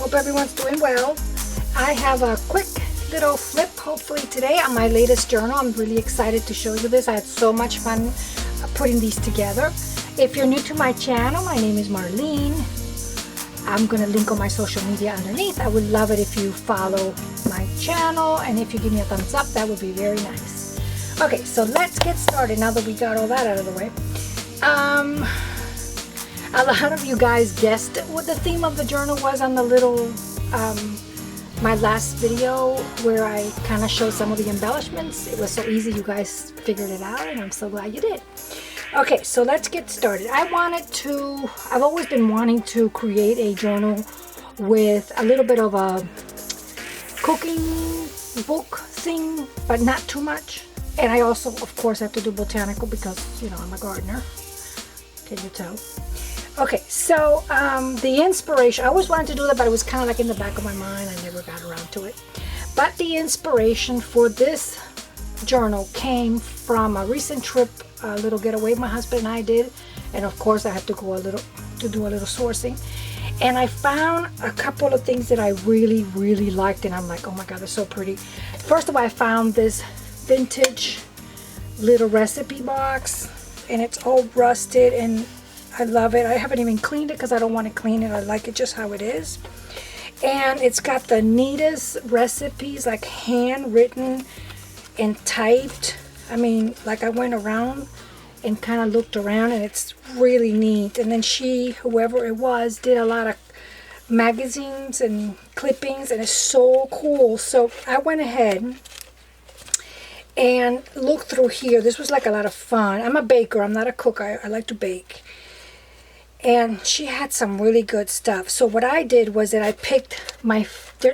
Hope everyone's doing well. I have a quick little flip hopefully today on my latest journal. I'm really excited to show you this. I had so much fun putting these together. If you're new to my channel, my name is Marlene. I'm going to link on my social media underneath. I would love it if you follow my channel, and if you give me a thumbs up, that would be very nice. Okay, so let's get started now that we got all that out of the way. A lot of you guys guessed what the theme of the journal was on the little, my last video where I kind of showed some of the embellishments. It was so easy, you guys figured it out, and I'm so glad you did. Okay, so let's get started. I've always been wanting to create a journal with a little bit of a cooking book thing, but not too much. And I also, of course, have to do botanical because, you know, I'm a gardener. Can you tell? Okay, so the inspiration, I always wanted to do that, but it was kind of like in the back of my mind. I never got around to it. But the inspiration for this journal came from a recent trip, a little getaway my husband and I did, and of course I had to go do a little sourcing, and I found a couple of things that I really liked, and I'm like, oh my god, they're so pretty. First of all, I found this vintage little recipe box, and it's all rusted, and I love it. I haven't even cleaned it because I don't want to clean it. I like it just how it is, and it's got the neatest recipes, like handwritten and typed. I mean, like I went around and kind of looked around, and it's really neat. And then whoever it was, did a lot of magazines and clippings, and it's so cool. So I went ahead and looked through here. This was like a lot of fun. I'm a baker. I'm not a cook. I like to bake. And she had some really good stuff. So what I did was that I picked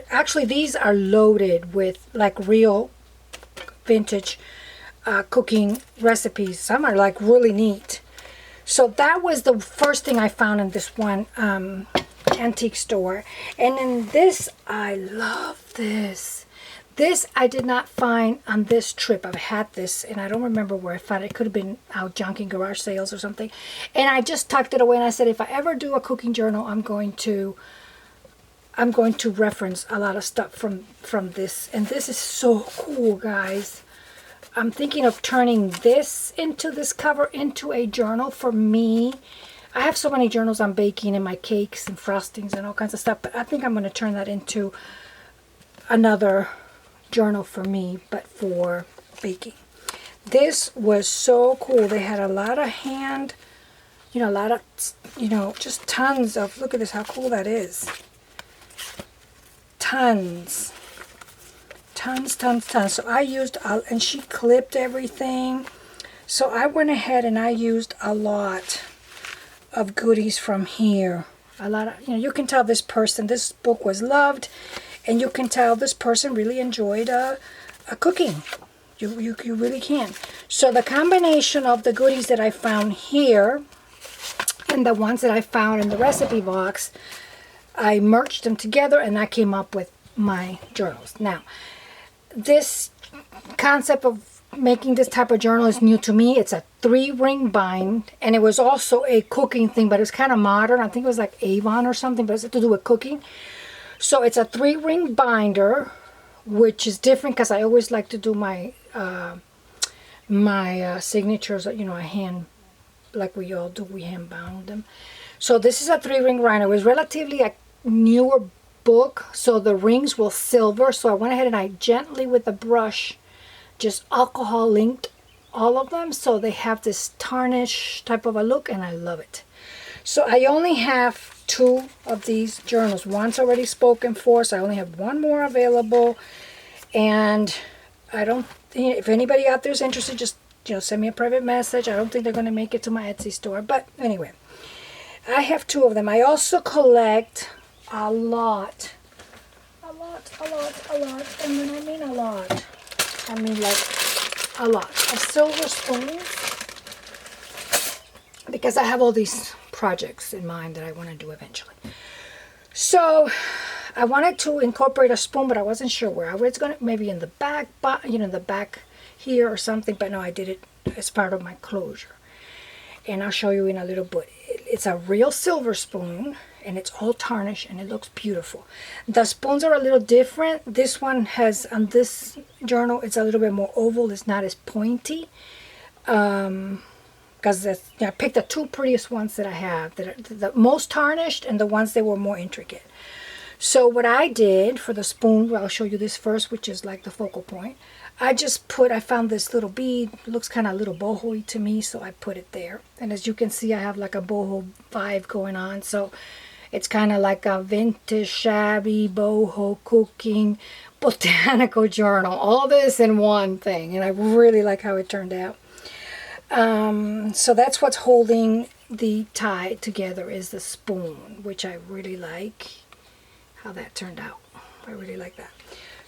actually these are loaded with like real vintage cooking recipes. Some are like really neat. So that was the first thing I found in this one antique store. And then this, I love this. This I did not find on this trip. I've had this, and I don't remember where I found it. It could have been out junking garage sales or something. And I just tucked it away, and I said, if I ever do a cooking journal, I'm going to reference a lot of stuff from this. And this is so cool, guys. I'm thinking of turning this cover into a journal for me. I have so many journals on baking and my cakes and frostings and all kinds of stuff, but I think I'm going to turn that into another journal for me, but for baking. This was so cool. They had a lot of just tons of, look at this, how cool that is. Tons. So I used, and she clipped everything. So I went ahead and I used a lot of goodies from here. A lot of, you can tell this book was loved, and you can tell this person really enjoyed cooking. You really can. So the combination of the goodies that I found here and the ones that I found in the recipe box, I merged them together, and I came up with my journals. Now, this concept of making this type of journal is new to me. It's a 3-ring bind, and it was also a cooking thing, but it was kind of modern. I think it was like Avon or something, but it's to do with cooking. So it's a 3-ring binder, which is different because I always like to do my signatures, a hand, like we all do. We hand bound them. So this is a 3-ring binder. It was relatively a newer book, so the rings will silver. So I went ahead and I gently with a brush just alcohol linked all of them, so they have this tarnish type of a look, and I love it. So I only have 2 of these journals. One's already spoken for, so I only have 1 more available. And I don't, if anybody out there is interested, just send me a private message. I don't think they're going to make it to my Etsy store, but anyway, I have 2 of them. I also collect a lot, and when I mean a lot, I mean like a lot of silver spoons, because I have all these projects in mind that I want to do eventually. So I wanted to incorporate a spoon, but I wasn't sure where. I was going to, maybe in the back, the back here or something, but no, I did it as part of my closure. And I'll show you in a little bit. It's a real silver spoon, and it's all tarnished and it looks beautiful. The spoons are a little different. This one has, on this journal, it's a little bit more oval. It's not as pointy. Because I picked the two prettiest ones that I have, that are the most tarnished and the ones that were more intricate. So what I did for the spoon, well, I'll show you this first, which is like the focal point. I found this little bead, looks kind of a little boho-y to me, so I put it there. And as you can see, I have like a boho vibe going on, so it's kind of like a vintage, shabby, boho, cooking, botanical journal. All this in one thing, and I really like how it turned out. So that's what's holding the tie together, is the spoon, which I really like how that turned out. I really like that.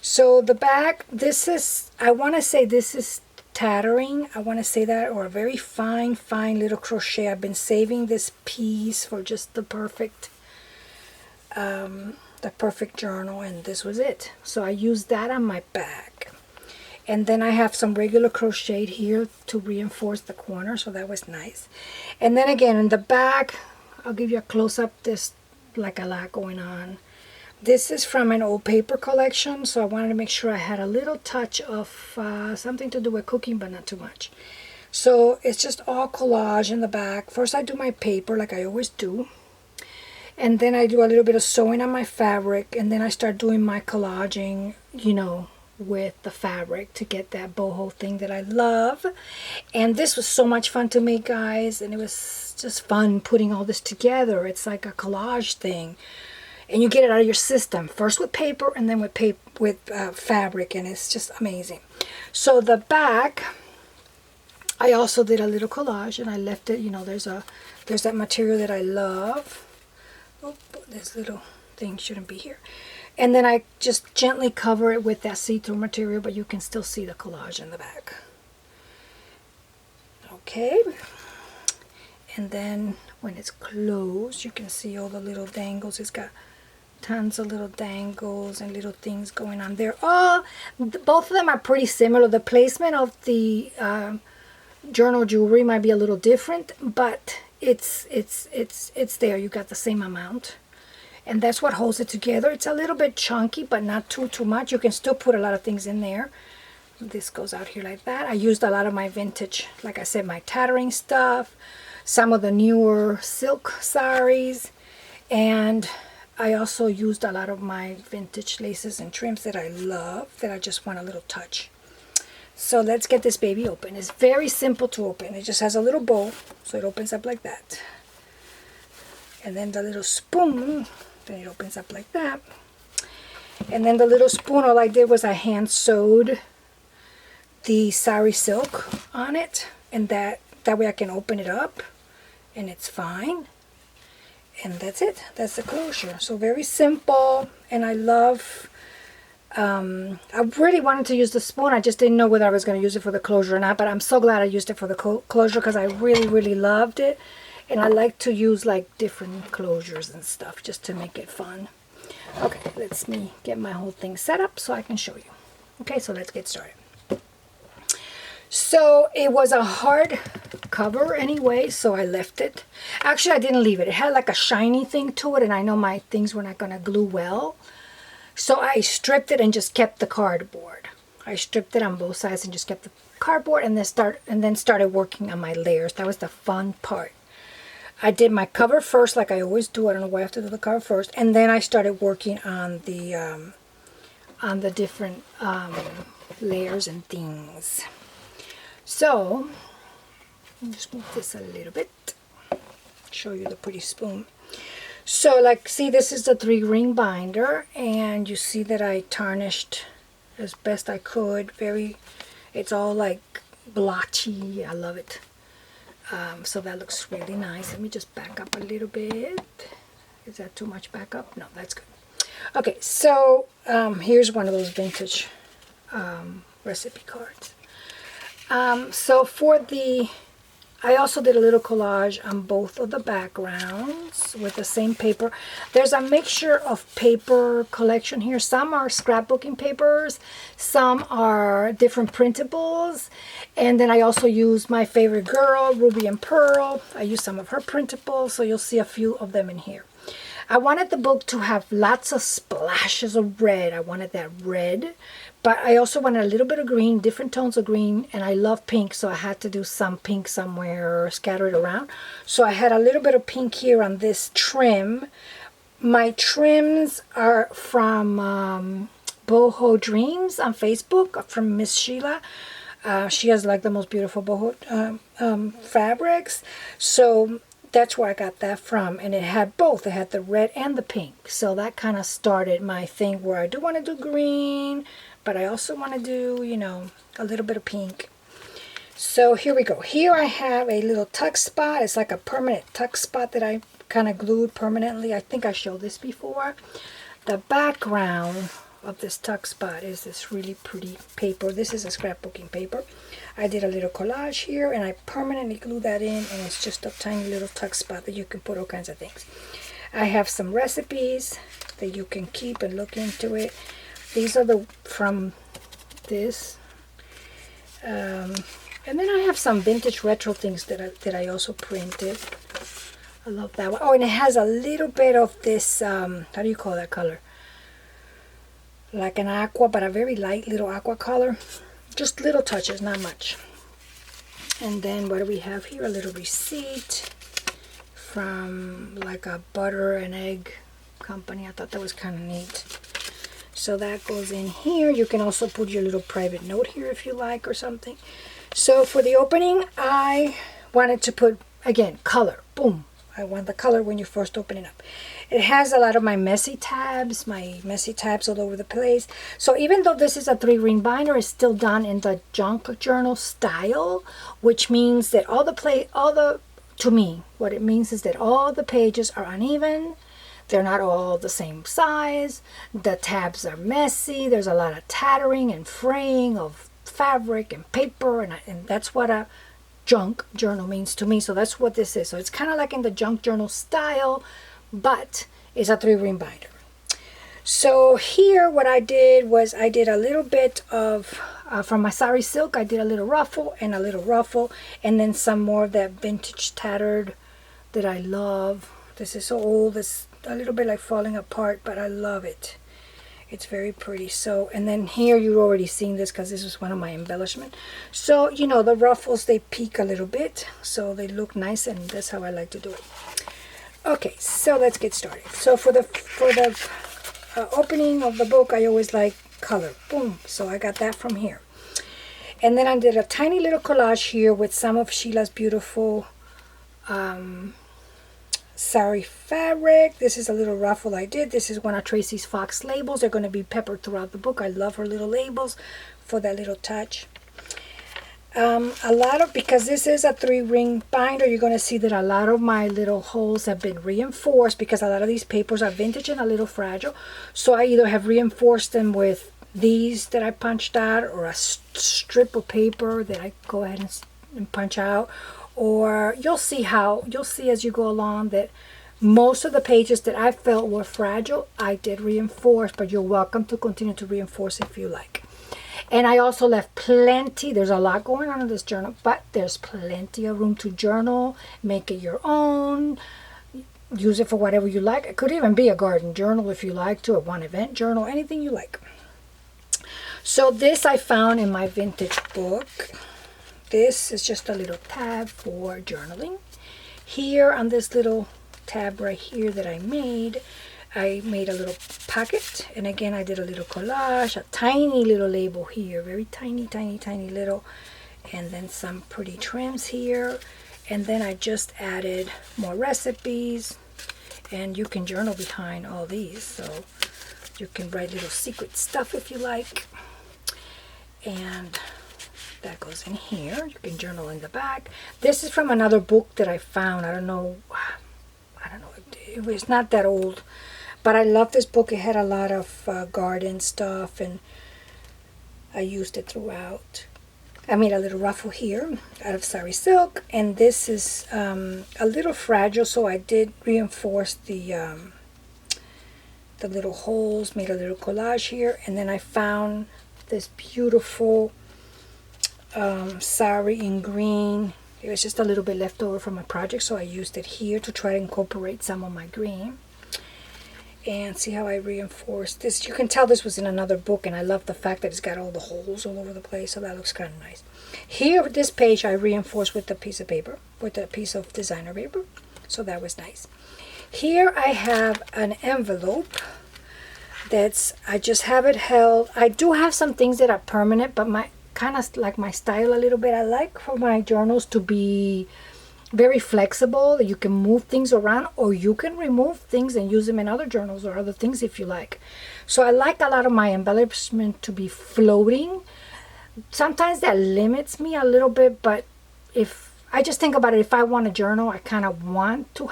So the back, this is, I want to say this is tattering. I want to say that, or a very fine, fine little crochet. I've been saving this piece for just the perfect journal, and this was it. So I used that on my back. And then I have some regular crocheted here to reinforce the corner, so that was nice. And then again, in the back, I'll give you a close-up. There's like a lot going on. This is from an old paper collection, so I wanted to make sure I had a little touch of something to do with cooking, but not too much. So it's just all collage in the back. First I do my paper like I always do. And then I do a little bit of sewing on my fabric, and then I start doing my collaging, you know, with the fabric to get that boho thing that I love. And this was so much fun to make, guys, and it was just fun putting all this together. It's like a collage thing, and you get it out of your system first with paper and then with fabric, and it's just amazing. So the back, I also did a little collage, and I left it, you know, there's that material that I love. Oh, this little thing shouldn't be here. And then I just gently cover it with that see-through material, but you can still see the collage in the back. Okay. And then when it's closed, you can see all the little dangles. It's got tons of little dangles and little things going on there. Oh, both of them are pretty similar. The placement of the journal jewelry might be a little different, but it's there. You got the same amount. And that's what holds it together. It's a little bit chunky, but not too much. You can still put a lot of things in there. This goes out here like that. I used a lot of my vintage, like I said, my tattering stuff, some of the newer silk saris, and I also used a lot of my vintage laces and trims that I love, that I just want a little touch. So let's get this baby open. It's very simple to open. It just has a little bow, so it opens up like that. And then the little spoon, then it opens up like that. And then the little spoon, all I did was I hand sewed the sari silk on it, and that way I can open it up and it's fine. And that's it. That's the closure. So very simple, and I love, I really wanted to use the spoon. I just didn't know whether I was going to use it for the closure or not, but I'm so glad I used it for the closure, because I really loved it. And I like to use like different closures and stuff just to make it fun. Okay, let's me get my whole thing set up so I can show you. Okay, so let's get started. So it was a hard cover anyway, so I left it. Actually, I didn't leave it. It had like a shiny thing to it, and I know my things were not going to glue well. So I stripped it and just kept the cardboard. I stripped it on both sides and just kept the cardboard, and then started working on my layers. That was the fun part. I did my cover first, like I always do. I don't know why I have to do the cover first. And then I started working on the different layers and things. So, I'll just move this a little bit. Show you the pretty spoon. So, like, see, this is the 3-ring binder. And you see that I tarnished as best I could. It's all like blotchy. I love it. So that looks really nice. Let me just back up a little bit. Is that too much back up? No, that's good. Okay, so here's one of those vintage recipe cards. So I also did a little collage on both of the backgrounds with the same paper. There's a mixture of paper collection here. Some are scrapbooking papers, some are different printables, and then I also use my favorite girl, Ruby and Pearl. I use some of her printables, so you'll see a few of them in here. I wanted the book to have lots of splashes of red. I wanted that red, but I also wanted a little bit of green, different tones of green, and I love pink, so I had to do some pink somewhere or scatter it around. So I had a little bit of pink here on this trim. My trims are from Boho Dreams on Facebook from Miss Sheila. She has like the most beautiful boho fabrics. So that's where I got that from. And it had both. It had the red and the pink. So that kind of started my thing where I do want to do green, but I also want to do, you know, a little bit of pink. So here we go. Here I have a little tuck spot. It's like a permanent tuck spot that I kind of glued permanently. I think I showed this before. The background of this tuck spot is this really pretty paper. This is a scrapbooking paper. I did a little collage here and I permanently glued that in, and it's just a tiny little tuck spot that you can put all kinds of things. I have some recipes that you can keep and look into it. These are from this. And then I have some vintage retro things that I also printed. I love that one. Oh, and it has a little bit of this, how do you call that color? Like an aqua, but a very light little aqua color. Just little touches, not much. And then what do we have here? A little receipt from like a butter and egg company. I thought that was kind of neat. So that goes in here. You can also put your little private note here if you like or something. So for the opening, I wanted to put, again, color. Boom. I want the color when you first open it up. It has a lot of my messy tabs all over the place. So even though this is a 3-ring binder, it's still done in the junk journal style, which means that to me, what it means is that all the pages are uneven. They're not all the same size. The tabs are messy. There's a lot of tattering and fraying of fabric and paper, and that's what a junk journal means to me. So that's what this is. So it's kind of like in the junk journal style, but it's a 3-ring binder. So here what I did was I did a little bit of from my sari silk. I did a little ruffle and a little ruffle, and then some more of that vintage tattered that I love. This is so old, it's a little bit like falling apart, but I love it. It's very pretty. So, and then here you've already seen this because this was one of my embellishments. So, you know, the ruffles, they peak a little bit, so they look nice, and that's how I like to do it. Okay, so let's get started. So for the opening of the book, I always like color. Boom. So I got that from here. And then I did a tiny little collage here with some of Sheila's beautiful sari fabric. This is a little ruffle I did. This is one of Tracy's Fox labels. They're going to be peppered throughout the book. I love her little labels for that little touch. Because this is a 3-ring binder, you're going to see that a lot of my little holes have been reinforced because a lot of these papers are vintage and a little fragile. So I either have reinforced them with these that I punched out, or a strip of paper that I go ahead and punch out. Or you'll see as you go along that most of the pages that I felt were fragile, I did reinforce, but you're welcome to continue to reinforce if you like. And I also left plenty, there's a lot going on in this journal, but there's plenty of room to journal, make it your own, use it for whatever you like. It could even be a garden journal if you like to, or one event journal, anything you like. So this I found in my vintage book. This is just a little tab for journaling. Here on this little tab right here that I made a little pocket, and again I did a little collage, a tiny little label here, very tiny little, and then some pretty trims here, and then I just added more recipes, and you can journal behind all these, so you can write little secret stuff if you like. And that goes in here. You can journal in the back. This is from another book that I found. I don't know, it was not that old, but I love this book. It had a lot of garden stuff, and I used it throughout. I made a little ruffle here out of sari silk, and this is a little fragile, so I did reinforce the little holes, made a little collage here, and then I found this beautiful sari in green. It was just a little bit left over from my project, so I used it here to try to incorporate some of my green. And see how I reinforced this. You can tell this was in another book, and I love the fact that it's got all the holes all over the place, so that looks kind of nice. Here, this page I reinforced with a piece of paper, with a piece of designer paper, so that was nice. Here I have an envelope that's, I just have it held. I do have some things that are permanent, but my kind of like my style a little bit. I like for my journals to be very flexible, that you can move things around, or you can remove things and use them in other journals or other things if you like. So I like a lot of my embellishment to be floating. Sometimes that limits me a little bit, but if I just think about it, if I want a journal, I kind of want to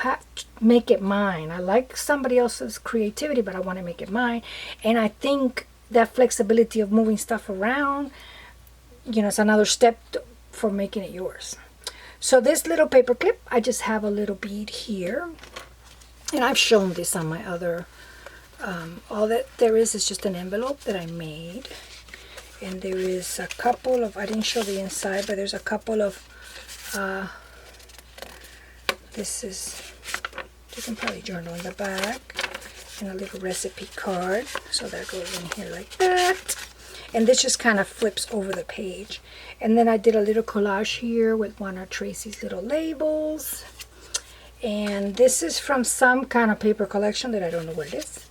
make it mine. I like somebody else's creativity, but I want to make it mine. And I think that flexibility of moving stuff around, you know, it's another step for making it yours. So this little paper clip, I just have a little bead here, and I've shown this on my other, all that there is just an envelope that I made, and there is a couple of, I didn't show the inside, but there's a couple of, this is, you can probably journal in the back, and a little recipe card, so that goes in here like that. And this just kind of flips over the page. And then I did a little collage here with one of Tracy's little labels. And this is from some kind of paper collection that I don't know what it is,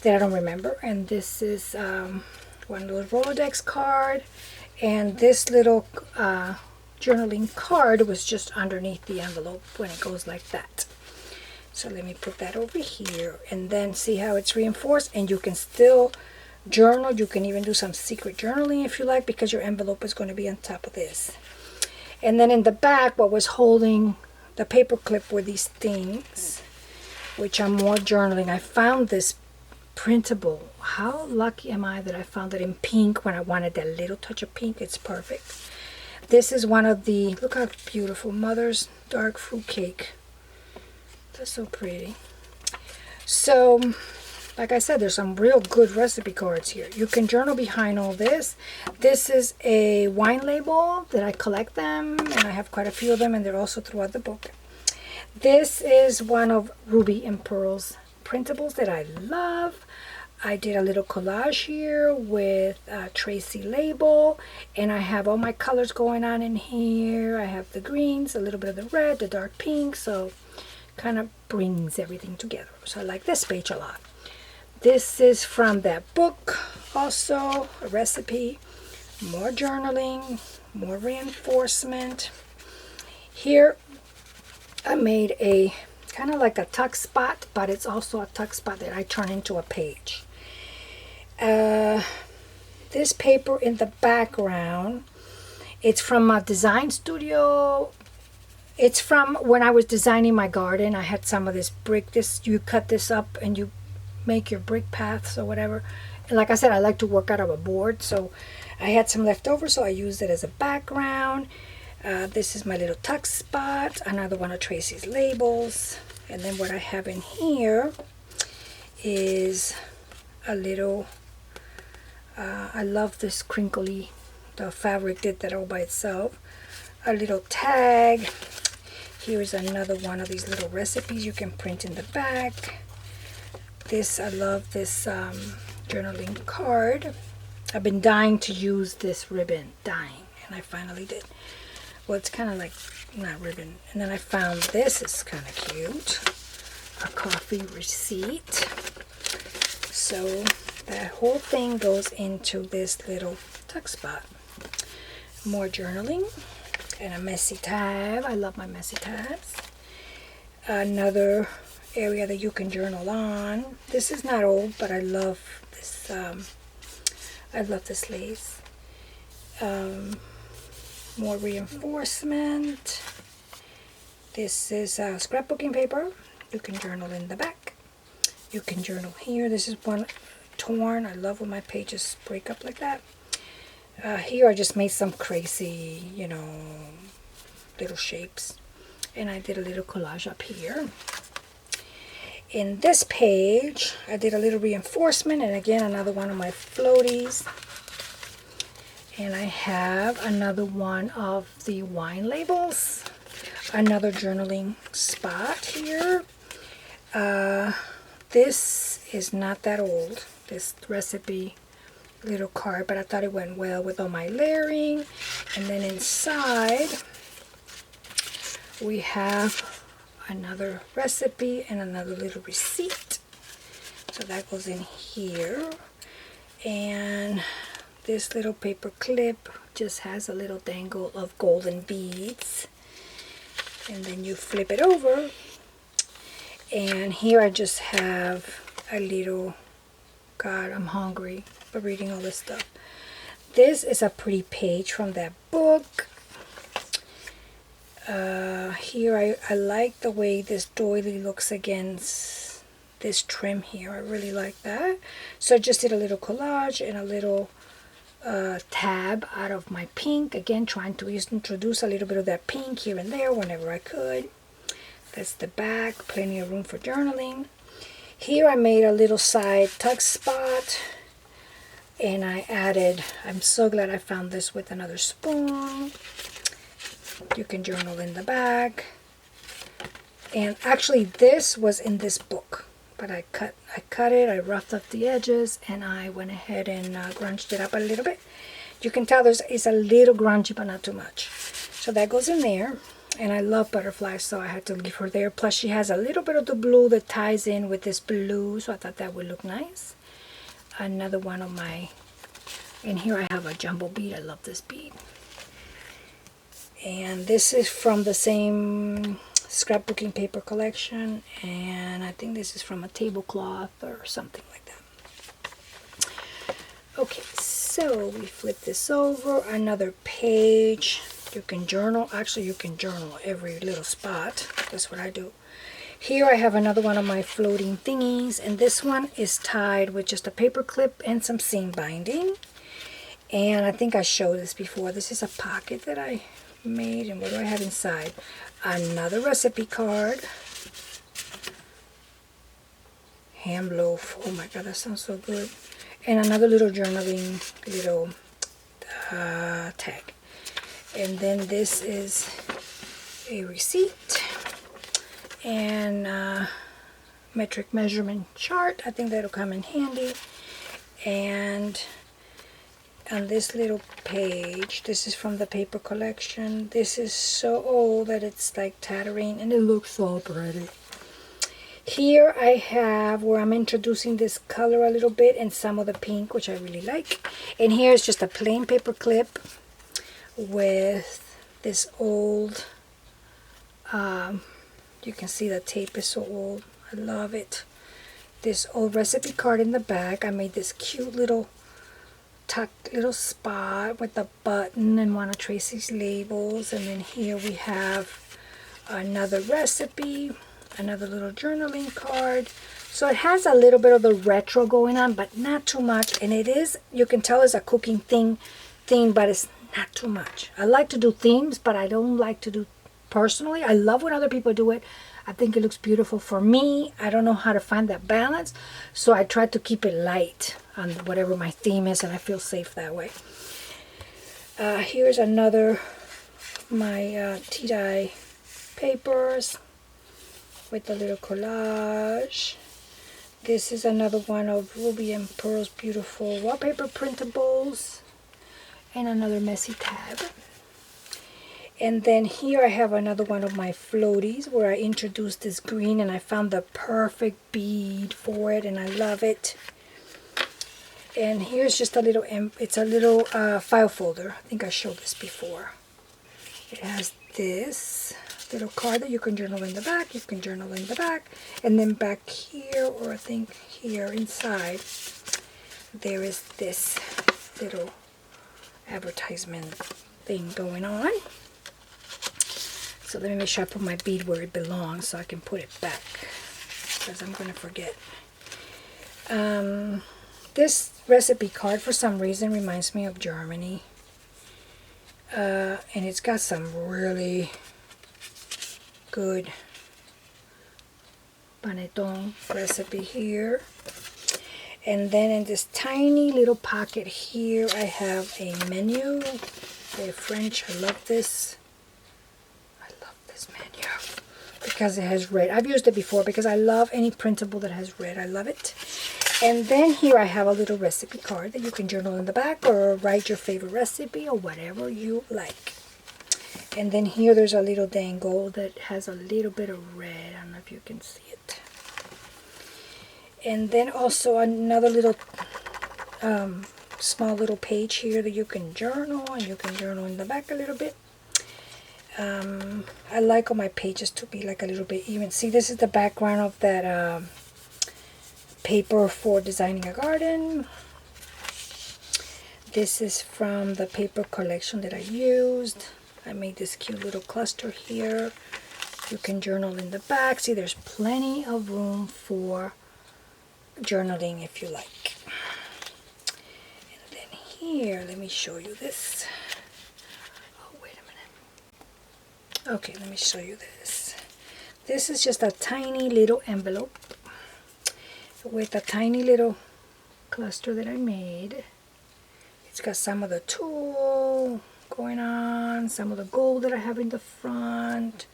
that I don't remember. And this is one little Rolodex card. And this little journaling card was just underneath the envelope when it goes like that. So let me put that over here. And then see how it's reinforced. And you can still journal. You can even do some secret journaling if you like, because your envelope is going to be on top of this. And then in the back, what was holding the paper clip were these things, which are more journaling. I found this printable. How lucky am I that I found it in pink when I wanted that little touch of pink. It's perfect. This is one of the, look how beautiful, Mother's Dark Fruit Cake. That's so pretty. So like I said, there's some real good recipe cards here. You can journal behind all this. This is a wine label that I collect them, and I have quite a few of them, and they're also throughout the book. This is one of Ruby and Pearl's printables that I love. I did a little collage here with a Tracy label, and I have all my colors going on in here. I have the greens, a little bit of the red, the dark pink, so kind of brings everything together. So I like this page a lot. This is from that book, also a recipe, more journaling, more reinforcement. Here I made a kind of like a tuck spot, but it's also a tuck spot that I turn into a page. This paper in the background, it's from a design studio. It's from when I was designing my garden. I had some of this brick. You cut this up and you make your brick paths or whatever. And like I said, I like to work out of a board, so I had some left over, so I used it as a background. This is my little tuck spot, another one of Tracy's labels. And then what I have in here is a little, I love this crinkly, the fabric did that all by itself. A little tag. Here's another one of these little recipes you can print in the back. This, I love this journaling card. I've been dying to use this ribbon, dying, and I finally did. Well, it's kind of like, not ribbon. And then I found this, it's kind of cute, a coffee receipt. So that whole thing goes into this little tuck spot. More journaling and a messy tab. I love my messy tabs. Another area that you can journal on. This is not old, but I love this. I love this lace. More reinforcement. This is scrapbooking paper. You can journal in the back. You can journal here. This is one torn. I love when my pages break up like that. Here I just made some crazy, you know, little shapes. And I did a little collage up here. In this page, I did a little reinforcement, and again, another one of my floaties. And I have another one of the wine labels. Another journaling spot here. This is not that old, this recipe little card, but I thought it went well with all my layering. And then inside we have another recipe and another little receipt. So that goes in here. And this little paper clip just has a little dangle of golden beads. And then you flip it over. And here I just have a little, God, I'm hungry for reading all this stuff. This is a pretty page from that book. Here I like the way this doily looks against this trim here. I really like that. So I just did a little collage and a little tab out of my pink. Again, trying to introduce a little bit of that pink here and there whenever I could. That's the back, plenty of room for journaling. Here I made a little side tuck spot, and I added, I'm so glad I found this with another spoon. You can journal in the back. And actually this was in this book, but I cut it, I roughed up the edges, and I went ahead and grunged it up a little bit. You can tell it's a little grungy, but not too much. So that goes in there. And I love butterflies, so I had to leave her there. Plus she has a little bit of the blue that ties in with this blue, so I thought that would look nice. Another one of my, and here I have a jumbo bead. I love this bead. And this is from the same scrapbooking paper collection, and I think this is from a tablecloth or something like that. Okay, so we flip this over, another page. You can journal, actually you can journal every little spot. That's what I do. Here I have another one of my floating thingies, and this one is tied with just a paper clip and some seam binding. And I think I showed this before. This is a pocket that I made, and what do I have inside? Another recipe card. Ham loaf. Oh my god, that sounds so good. And another little journaling little tag. And then this is a receipt and metric measurement chart. I think that'll come in handy. And on this little page, this is from the paper collection. This is so old that it's like tattering, and it looks so pretty. Here I have where I'm introducing this color a little bit and some of the pink, which I really like. And here's just a plain paper clip with this old, you can see the tape is so old. I love it. This old recipe card in the back. I made this cute little tucked little spot with the button and one of Tracy's labels. And then here we have another recipe, another little journaling card. So it has a little bit of the retro going on, but not too much. And it is, you can tell it's a cooking theme, but it's not too much. I like to do themes, but I don't like to do personally. I love when other people do it. I think it looks beautiful. For me, I don't know how to find that balance, so I try to keep it light on whatever my theme is, and I feel safe that way. Here's another my tea-dye papers with a little collage. This is another one of Ruby and Pearl's beautiful wallpaper printables. And another messy tab. And then here I have another one of my floaties where I introduced this green, and I found the perfect bead for it, and I love it. And here's just a little, it's a little file folder. I think I showed this before. It has this little card that you can journal in the back. You can journal in the back. And then back here, or I think here inside, there is this little advertisement thing going on. So let me make sure I put my bead where it belongs so I can put it back, because I'm going to forget. This recipe card for some reason reminds me of Germany, and it's got some really good panettone recipe here. And then in this tiny little pocket here, I have a menu. They're French. I love this. I love this menu because it has red. I've used it before because I love any printable that has red. I love it. And then here I have a little recipe card that you can journal in the back or write your favorite recipe or whatever you like. And then here there's a little dangle that has a little bit of red. I don't know if you can see it. And then also another little small little page here that you can journal, and you can journal in the back a little bit. I like all my pages to be like a little bit even. See, this is the background of that paper for designing a garden. This is from the paper collection that I used. I made this cute little cluster here. You can journal in the back. See, there's plenty of room for journaling if you like. And then here, let me show you this. Oh, wait a minute. Okay, let me show you this. This is just a tiny little envelope with a tiny little cluster that I made. It's got some of the tulle going on, some of the gold that I have in the front,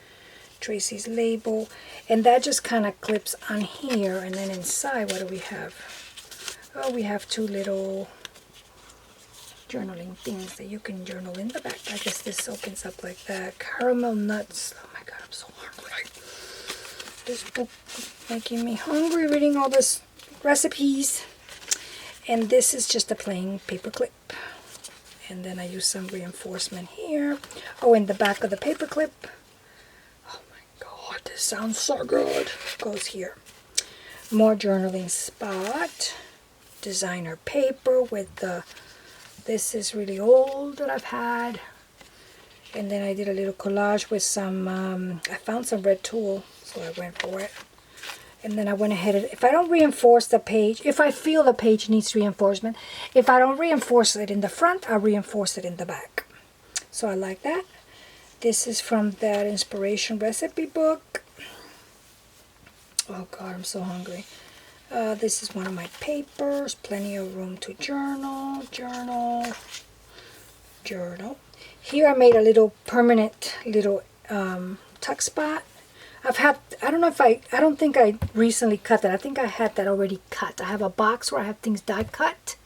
Tracy's label, and that just kind of clips on here. And then inside, what do we have? Oh, we have two little journaling things that you can journal in the back. I guess this opens up like that. Caramel nuts. Oh my god, I'm so hungry. This book is making me hungry reading all this recipes. And this is just a plain paper clip. And then I use some reinforcement here. Oh, in the back of the paper clip. Oh my god, this sounds so good. Goes here. More journaling spot. Designer paper with the, this is really old that I've had. And then I did a little collage with some, I found some red tulle, so I went for it. And then I went ahead and, if I don't reinforce the page, if I feel the page needs reinforcement, if I don't reinforce it in the front, I'll reinforce it in the back. So I like that. This is from that inspiration recipe book. Oh god, I'm so hungry. This is one of my papers. Plenty of room to journal, journal, journal. Here I made a little permanent little tuck spot. I've had, I don't think I recently cut that. I think I had that already cut. I have a box where I have things die cut.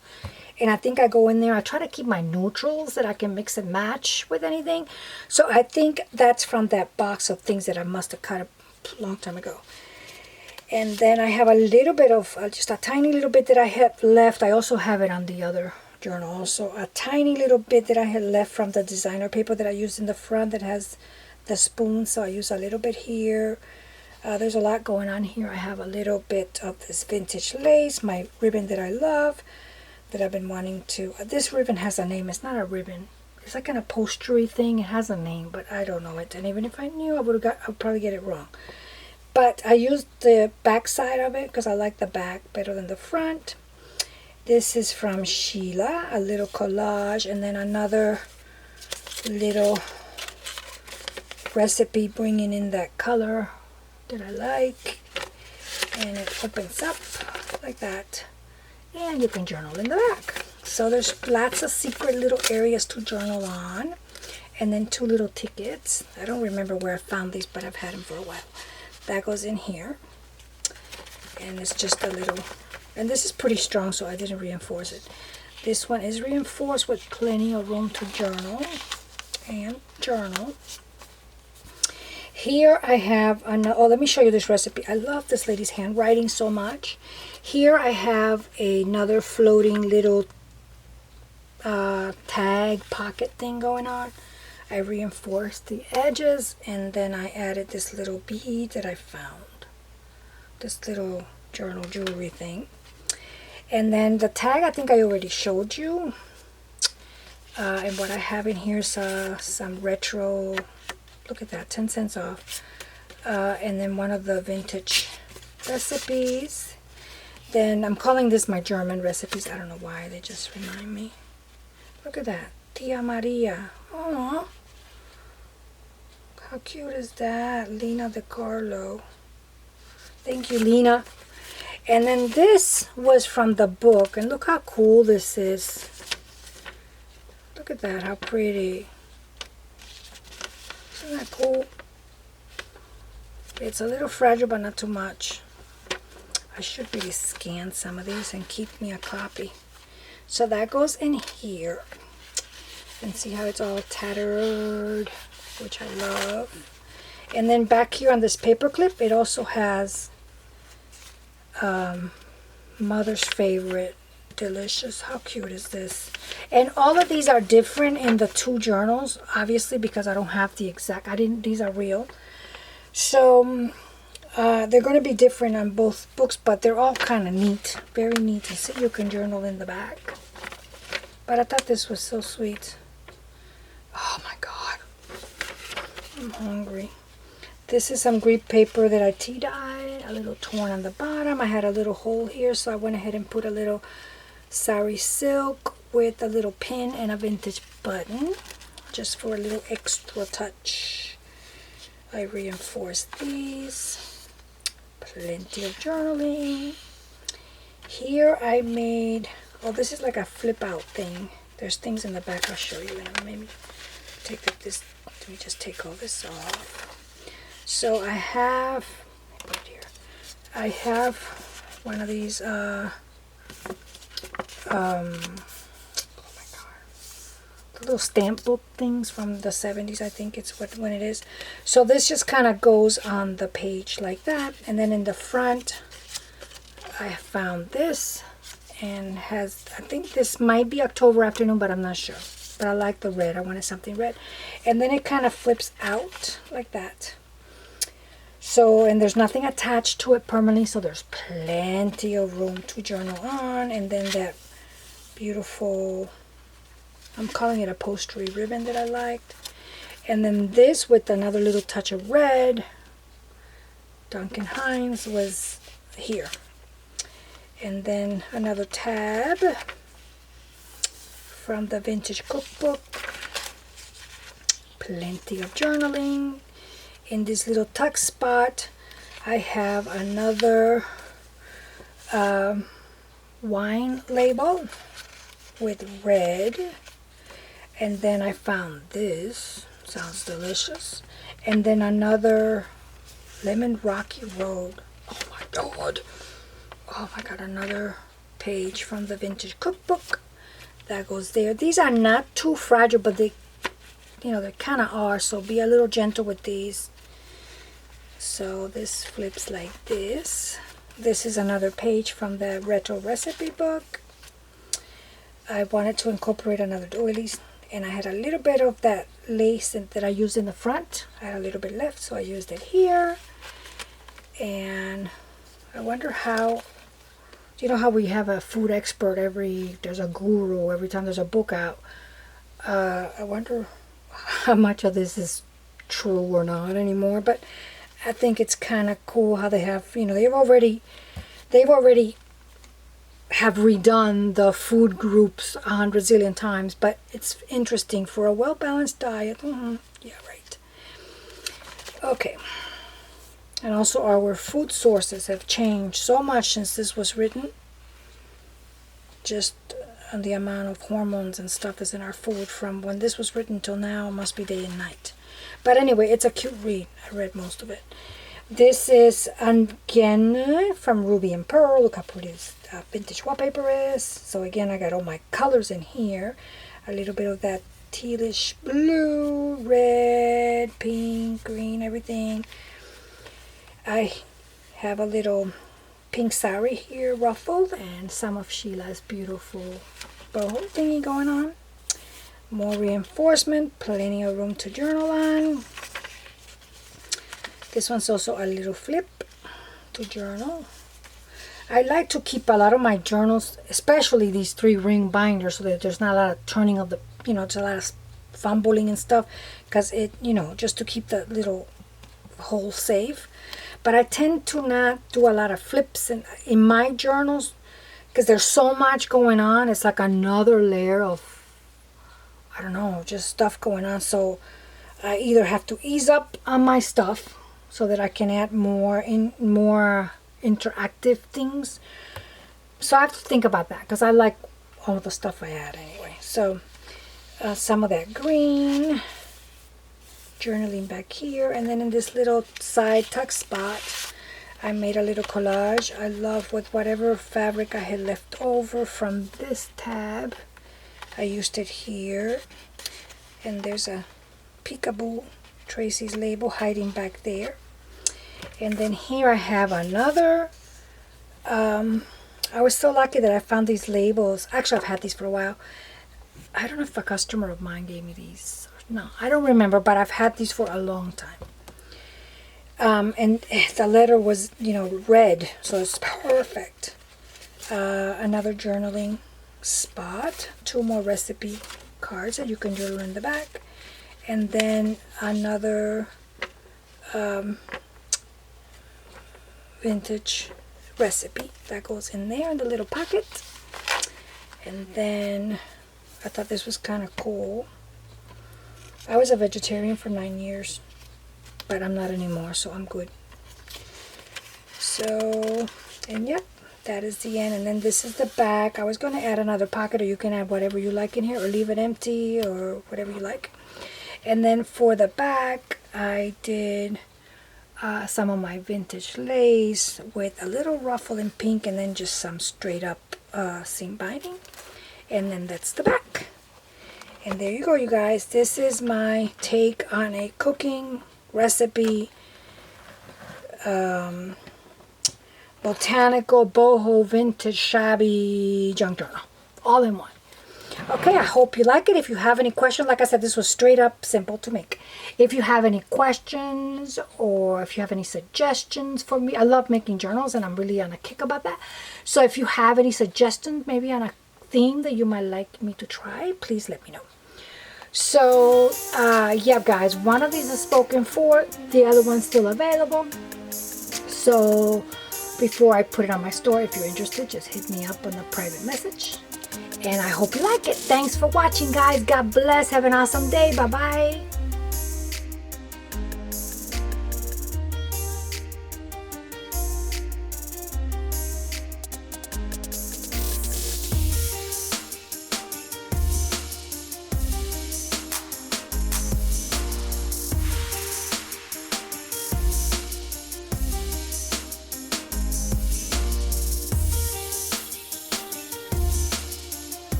And I think I go in there, I try to keep my neutrals that I can mix and match with anything. So I think that's from that box of things that I must have cut a long time ago. And then I have a little bit of, just a tiny little bit that I have left. I also have it on the other journal also. A tiny little bit that I had left from the designer paper that I used in the front that has the spoon, so I use a little bit here. There's a lot going on here. I have a little bit of this vintage lace, my ribbon that I love, that I've been wanting to. This ribbon has a name. It's not a ribbon. It's like an upholstery thing. It has a name, but I don't know it. And even if I knew, I'd probably get it wrong. But I used the back side of it because I like the back better than the front. This is from Sheila, a little collage, and then another little recipe bringing in that color that I like, and it opens up like that, and you can journal in the back. So there's lots of secret little areas to journal on. And then two little tickets. I don't remember where I found these, but I've had them for a while. That goes in here, and it's just a little, and this is pretty strong, so I didn't reinforce it. This one is reinforced with plenty of room to journal and journal. Here I have another, oh, let me show you this recipe. I love this lady's handwriting so much. Here I have another floating little tag pocket thing going on. I reinforced the edges, and then I added this little bead that I found. This little journal jewelry thing. And then the tag, I think I already showed you. And what I have in here is some retro, look at that, 10 cents off. And then one of the vintage recipes. Then I'm calling this my German recipes. I don't know why, they just remind me. Look at that, Tia Maria. Oh, how cute is that? Lina De Carlo. Thank you, Lina. And then this was from the book, and look how cool this is. Look at that, how pretty. Isn't that cool? It's a little fragile, but not too much. I should really scan some of these and keep me a copy. So that goes in here. And see how it's all tattered, which I love. And then back here on this paper clip, it also has Mother's Favorite. Delicious. How cute is this? And all of these are different in the two journals, obviously, because I don't have the exact, these are real. So they're going to be different on both books, but they're all kind of neat. Very neat. And see, you can journal in the back. But I thought this was so sweet. Oh my God. I'm hungry. This is some Greek paper that I tea-dyed, a little torn on the bottom. I had a little hole here, so I went ahead and put a little sari silk with a little pin and a vintage button, just for a little extra touch. I reinforced these. Plenty of journaling. Here I made, oh, this is like a flip out thing. There's things in the back I'll show you. And maybe take this, let me just take all this off. So I have, put it here. I have one of these, oh my God, the little stamp book things from the 70s, I think it's when it is. So this just kind of goes on the page like that. And then in the front, I found this and has, I think this might be October Afternoon, but I'm not sure. But I like the red. I wanted something red. And then it kind of flips out like that. So, and there's nothing attached to it permanently, so there's plenty of room to journal on. And then that beautiful, I'm calling it upholstery ribbon that I liked. And then this with another little touch of red, Duncan Hines, was here. And then another tab from the Vintage Cookbook. Plenty of journaling. In this little tuck spot, I have another wine label with red. And then I found this. Sounds delicious. And then another Lemon Rocky Road. Oh my God. Oh my God, another page from the Vintage Cookbook. That goes there. These are not too fragile, but they, you know, they kind of are. So be a little gentle with these. So this flips like this. This is another page from the retro recipe book. I wanted to incorporate another doilies, and I had a little bit of that lace that I used in the front. I had a little bit left, so I used it here. And I wonder how, you know how we have a food expert there's a guru every time there's a book out. I wonder how much of this is true or not anymore, but I think it's kind of cool how they have, you know, they've already have redone the food groups 100 zillion times, but it's interesting for a well-balanced diet. Yeah, right. Okay. And also our food sources have changed so much since this was written. Just the amount of hormones and stuff is in our food from when this was written till now. It must be day and night. But anyway, it's a cute read. I read most of it. This is again from Ruby and Pearl. Look how pretty this vintage wallpaper is. So again, I got all my colors in here. A little bit of that tealish blue, red, pink, green, everything. I have a little pink sari here ruffled and some of Sheila's beautiful boho thingy going on. More reinforcement, plenty of room to journal on. This one's also a little flip to journal. I like to keep a lot of my journals, especially these 3-ring binders, so that there's not a lot of turning of the, you know, it's a lot of fumbling and stuff, because it, you know, just to keep the little hole safe. But I tend to not do a lot of flips in my journals, because there's so much going on. It's like another layer of, I don't know, just stuff going on. So I either have to ease up on my stuff so that I can add more interactive things. So I have to think about that, because I like all the stuff I add anyway. So some of that green, journaling back here, and then in this little side tuck spot, I made a little collage. I love with whatever fabric I had left over from this tab. I used it here. And there's a Peekaboo Tracy's label hiding back there. And then here I have another. I was so lucky that I found these labels. Actually, I've had these for a while. I don't know if a customer of mine gave me these. No, I don't remember, but I've had these for a long time. And the letter was, you know, red, so it's perfect. Another journaling spot. 2 more recipe cards that you can journal in the back. And then another vintage recipe that goes in there in the little pocket. And then I thought this was kind of cool. I was a vegetarian for 9 years, but I'm not anymore, so I'm good. So, and yep, that is the end. And then this is the back. I was going to add another pocket, or you can add whatever you like in here, or leave it empty, or whatever you like. And then for the back, I did some of my vintage lace with a little ruffle in pink, and then just some straight up seam binding. And then that's the back. And there you go, you guys. This is my take on a cooking recipe botanical boho vintage shabby junk journal, all in one. Okay, I hope you like it. If you have any questions, like I said, this was straight up simple to make. If you have any questions, or if you have any suggestions for me, I love making journals and I'm really on a kick about that. So if you have any suggestions, maybe on a theme that you might like me to try, please let me know. So yeah, guys, one of these is spoken for, the other one's still available. So before I put it on my store, if you're interested, just hit me up on the private message. And I hope you like it. Thanks for watching, guys. God bless. Have an awesome day. Bye-bye.